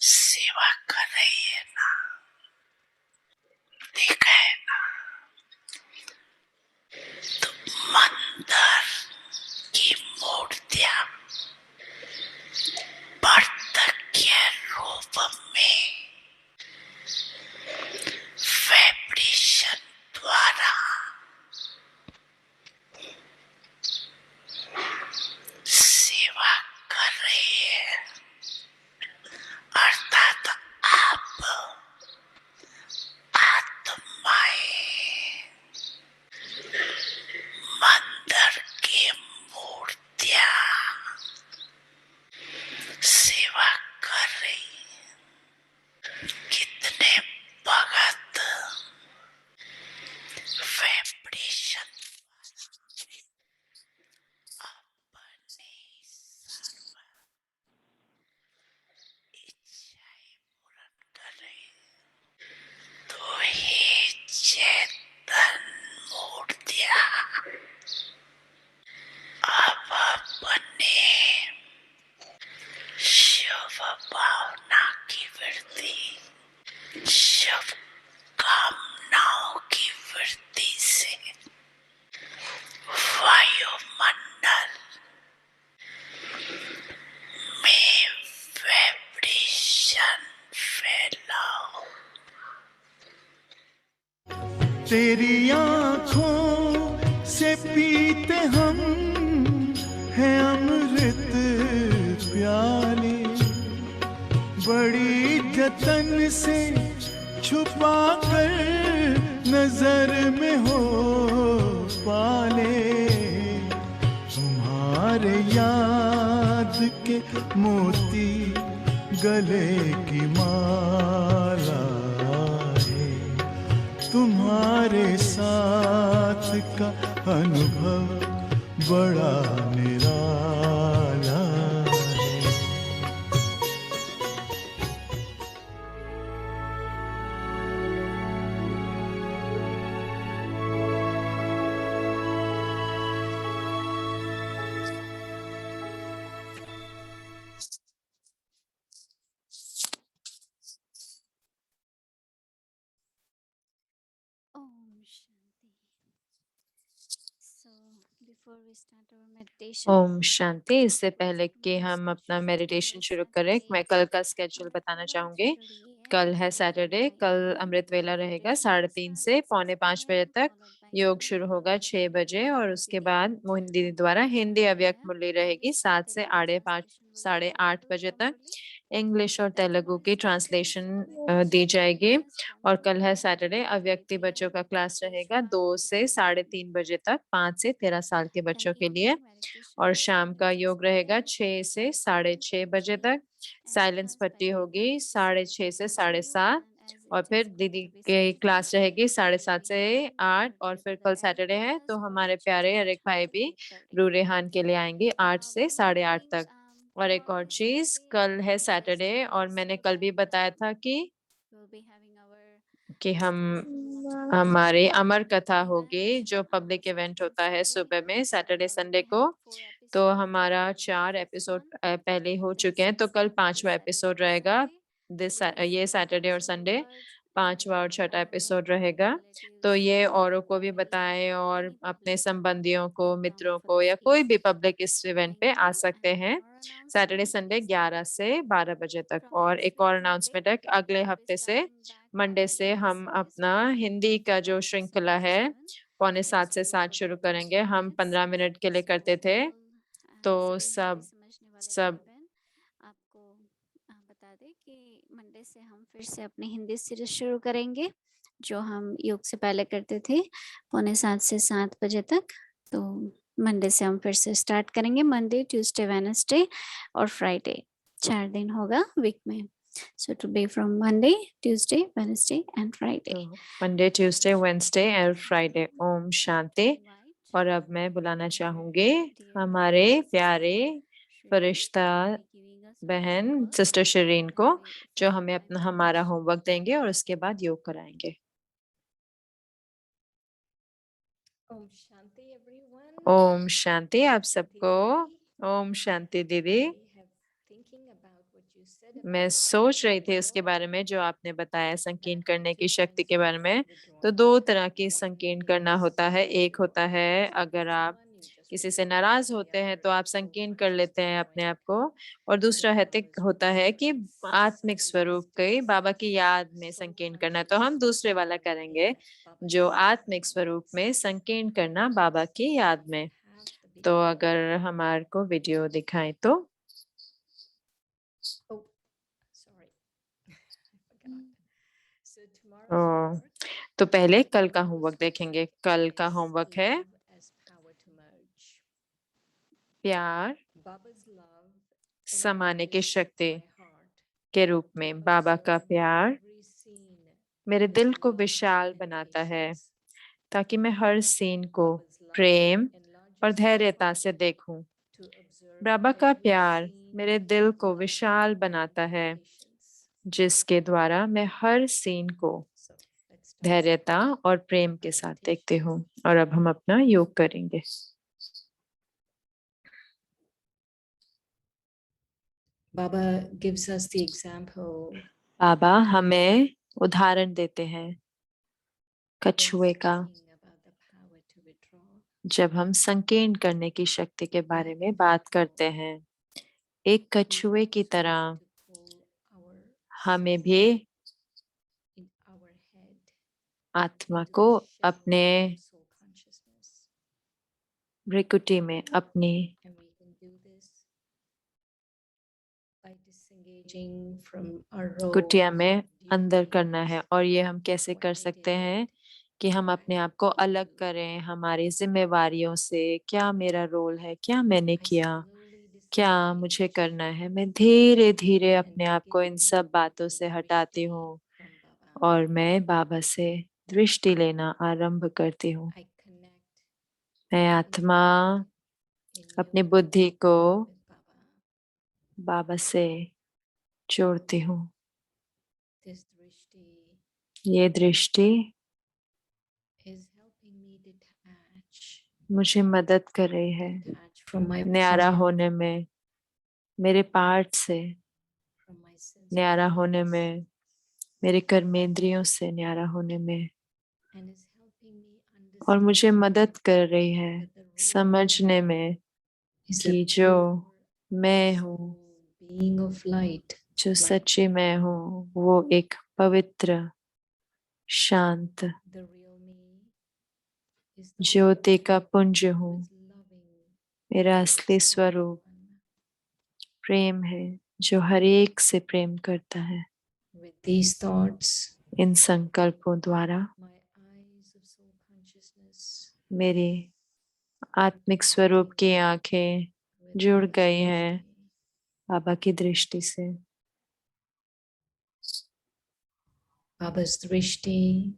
सेवा कर रही है ना, देखा है ना। तो मंदिर की मूर्तियां पार्थक्य रूप में वाइब्रेशन द्वारा सेवा कर रही है। अर्थात आप आत्माएं मंदिर की मूर्तियां सेवा कर रही है। कितने भगत वाइब्रेशन अपनी सर्व इच्छाएं पूर्ण कर रहे हैं। तो हे चेतन मूर्तियां, अब अपने शुभ भावना की वृद्धि, शुभ कामनाओं की वृद्धि से वायुमंडल में वाइब्रेशन फैलाओ। तेरी आँखों से पीते हम हैं अमृत प्याले, बड़ी जतन से छुपा कर नजर में हो पाले। तुम्हारे याद के मोती गले की माला है, तुम्हारे साथ का अनुभव बड़ा निराला है। ओम शांति। इससे पहले कि हम अपना मेडिटेशन शुरू करें, मैं कल का स्केड्यूल बताना चाहूंगी। कल है सैटरडे, कल अमृत वेला रहेगा 3:30 से 4:45 बजे तक। योग शुरू होगा 6 बजे और उसके बाद मोहिनी दीदी द्वारा हिंदी अव्यक्त मुरली रहेगी 7 से 8:30 बजे तक। इंग्लिश और तेलुगु की ट्रांसलेशन दी जाएगी। और कल है सैटरडे, अव्यक्ति बच्चों का क्लास रहेगा 2 से 3:30 बजे तक, 5 से 13 साल के बच्चों के लिए। और शाम का योग रहेगा 6 से 6:30 बजे तक। साइलेंस पट्टी होगी 6:30 से 7:30। और फिर दीदी की क्लास रहेगी 7:30 से 8। और फिर कल सैटरडे है तो हमारे प्यारे अरेक भाई भी रूरेहान के लिए आएंगे 8 से 8:30 तक। और एक और चीज, कल है सैटरडे और मैंने कल भी बताया था कि हमारी अमर कथा होगी जो पब्लिक इवेंट होता है सुबह में सैटरडे संडे को। तो हमारा 4 एपिसोड पहले हो चुके हैं, तो कल 5वां एपिसोड रहेगा। ये सैटरडे और संडे 5वां और 6ठा एपिसोड रहेगा। तो ये औरों को भी बताएं और अपने संबंधियों को, मित्रों को, या कोई भी पब्लिक इस इवेंट पे आ सकते हैं। सैटरडे संडे 11 से 12 बजे तक। और एक और अनाउंसमेंट है, अगले हफ्ते से मंडे से हम अपना हिंदी का जो श्रृंखला है 6:45 से 7 शुरू करेंगे। हम 15 मिनट के लिए करते थे, तो सब आपको बता दें कि मंडे से हम फिर से अपनी हिंदी सीरीज शुरू करेंगे जो हम योग से पहले करते थे 6:45 से 7 बजे तक। तो मंडे से हम फिर से स्टार्ट करेंगे। मंडे, ट्यूसडे, वेडनेसडे और फ्राइडे 4 दिन होगा वीक में। So to be from Monday, Tuesday, Wednesday and Friday. Monday, Tuesday, Wednesday and Friday. ओम शांति। और अब मैं बुलाना चाहूंगी हमारे प्यारे फरिश्ता बहन सिस्टर शरीन को, जो हमें अपना हमारा होमवर्क देंगे और उसके बाद योग कराएंगे। ओम शांति एवरीवन। ओम शांति आप सबको। ओम शांति दीदी। मैं सोच रही थी उसके बारे में जो आपने बताया संकीर्ण करने की शक्ति के बारे में। तो 2 तरह की संकीर्ण करना होता है। एक होता है अगर आप किसी से नाराज होते हैं तो आप संकीर्ण कर लेते हैं अपने आप को। और दूसरा होता है कि आत्मिक स्वरूप के बाबा की याद में संकीर्ण करना। तो हम दूसरे वाला करेंगे, जो आत्मिक स्वरूप में संकीर्ण करना बाबा की याद में। तो अगर हमारे को वीडियो दिखाएं तो। तो पहले कल का होमवर्क देखेंगे। कल का होमवर्क है प्यार समाने की शक्ति के रूप में। बाबा का प्यार मेरे दिल को विशाल बनाता है ताकि मैं हर सीन को प्रेम और धैर्यता से देखूं। बाबा का प्यार मेरे दिल को विशाल बनाता है जिसके द्वारा मैं हर सीन को धैर्यता और प्रेम के साथ देखते हूँ। और अब हम अपना योग करेंगे। बाबा gives us the example. बाबा हमें उदाहरण देते हैं कछुए का, जब हम संकीर्ण करने की शक्ति के बारे में बात करते हैं। एक कछुए की तरह हमें भी आत्मा को अपने भ्रिकुटी में, अपनी कुटिया में अंदर करना है। और ये हम कैसे कर सकते हैं कि हम अपने आप को अलग करें हमारी जिम्मेवारियों से। क्या मेरा रोल है, क्या मैंने किया, क्या मुझे करना है। मैं धीरे धीरे अपने आप को इन सब बातों से हटाती हूँ और मैं बाबा से दृष्टि लेना आरंभ करती हूँ। मैं आत्मा अपनी बुद्धि को बाबा से जोड़ती हूँ। ये दृष्टि मुझे मदद कर रही है न्यारा होने में, मेरे पार्ट से न्यारा होने में, मेरे कर्मेंद्रियों से न्यारा होने में। और मुझे मदद कर रही है समझने में is कि a जो pure, मैं हूँ, soul being of light. जो सच्ची मैं हूँ, वो एक पवित्र, शांत The real me is the Jyoti one का पुंज हूँ। who is loving, मेरा असली स्वरूप everyone. प्रेम है, जो हर एक से प्रेम करता है। With these thoughts, इन संकल्पों द्वारा my eyes of soul consciousness मेरी आत्मिक स्वरूप की आंखें with जुड़ Baba's गई हैं drishti. बाबा की दृष्टि से। Baba's drishti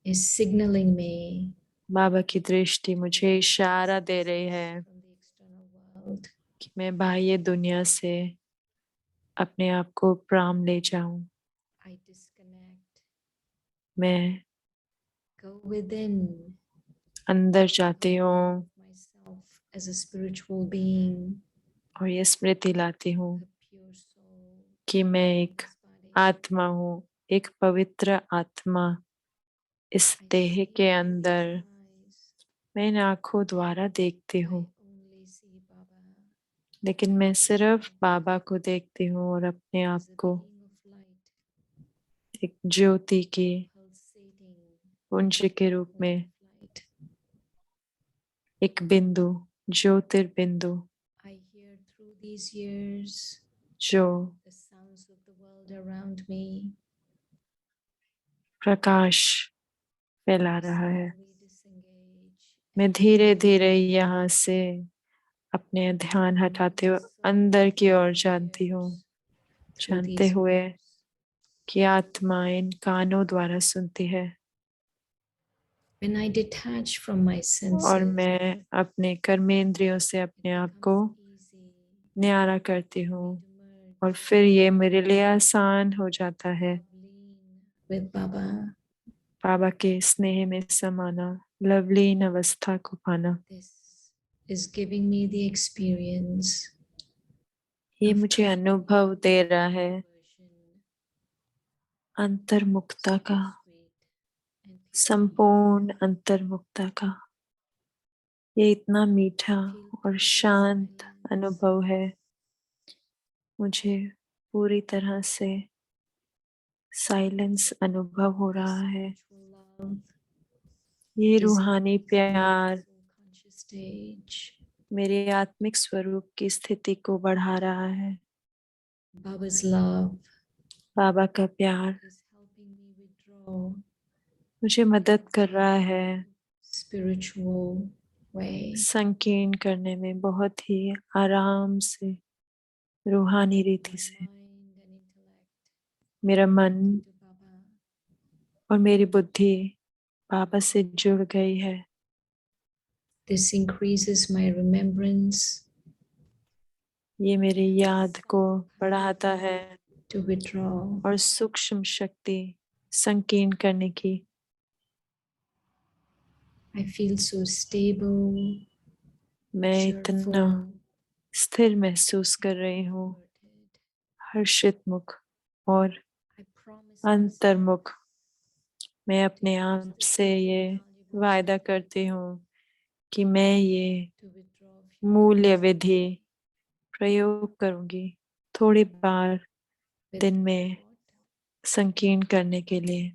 is signaling me बाबा की दृष्टि मुझे इशारा दे रही है from the external world. कि मैं बाह्य दुनिया से अपने आप को प्राम ले जाऊं। I disconnect, मैं go within अंदर जाती हूँ myself as a spiritual being, और ये स्मृति लाती हूँ a pure soul. कि मैं एक this body. आत्मा हूँ, एक पवित्र आत्मा इस I देह see के with अंदर। these eyes. मैं इन आंखों द्वारा देखती I हूँ, only see Baba लेकिन मैं सिर्फ बाबा को देखती हूँ और अपने आप as a को being of light, एक ज्योति की pulsating पुंज के रूप point में, of light. एक बिंदु, ज्योतिर्बिंदु I hear through these years जो the sounds of the world around me. प्रकाश फैला I रहा है। slowly disengage मैं and धीरे enter धीरे यहाँ से अपने ध्यान हटाते हुए अंदर की ओर जानती हूँ, through जानते these हुए ears. कि आत्मा इन कानों द्वारा सुनती है When I detach from my senses, और मैं अपने कर्मेंद्रियों से it अपने आप को becomes easy न्यारा करती for हूँ me to merge और फिर ये मेरे लिए आसान हो जाता है lovely with Baba. बाबा के स्नेह में समाना, लवलीन अवस्था को पाना। This is giving me the experience ये of मुझे complete अनुभव दे रहा है conversion, अंतर्मुक्ता का, sweet and peaceful. संपूर्ण अंतर्मुक्ता का। ये इतना मीठा Feel और complete शांत silence. अनुभव है। मुझे पूरी तरह से साइलेंस अनुभव हो This रहा है। spiritual love ये is रूहानी increasing प्यार my soul conscious stage. मेरे आत्मिक स्वरूप की स्थिति को बढ़ा रहा है। Baba's love बाबा का प्यार is helping me withdraw मुझे मदद कर रहा है spiritual way. संकीर्ण करने में बहुत ही आराम से, रूहानी रीति My से। mind and intellect मेरा मन to Baba. और मेरी बुद्धि बाबा से जुड़ गई है। This increases my remembrance ये मेरी याद को बढ़ाता है to withdraw. और सूक्ष्म शक्ति संकीर्ण करने की। I feel so stable, मैं इतना cheerful, स्थिर महसूस कर रही हूँ, alerted. हर्षित मुख और I promise myself अंतर्मुख। मैं अपने to use आप this से ये valuable वायदा technique करती हूँ कि मैं ये to withdraw a few मूल्य times a विधि day प्रयोग करूंगी थोड़ी बार with दिन this में thought. संकीर्ण करने के लिए।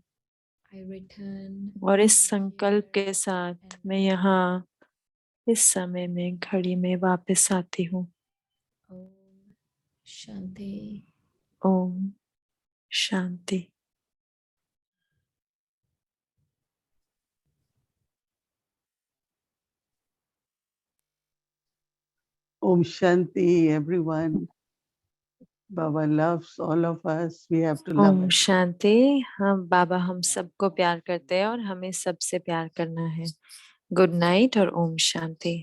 I return और इस to संकल्प here के साथ and मैं now. यहाँ इस समय में घड़ी में वापस आती हूँ। Om Shanti. Om Shanti. Om Shanti, everyone. Baba loves all of us. We have to love Om him. शांति। हम बाबा हम सबको प्यार करते हैं और हमें सबसे प्यार करना है। गुड नाइट और ओम शांति।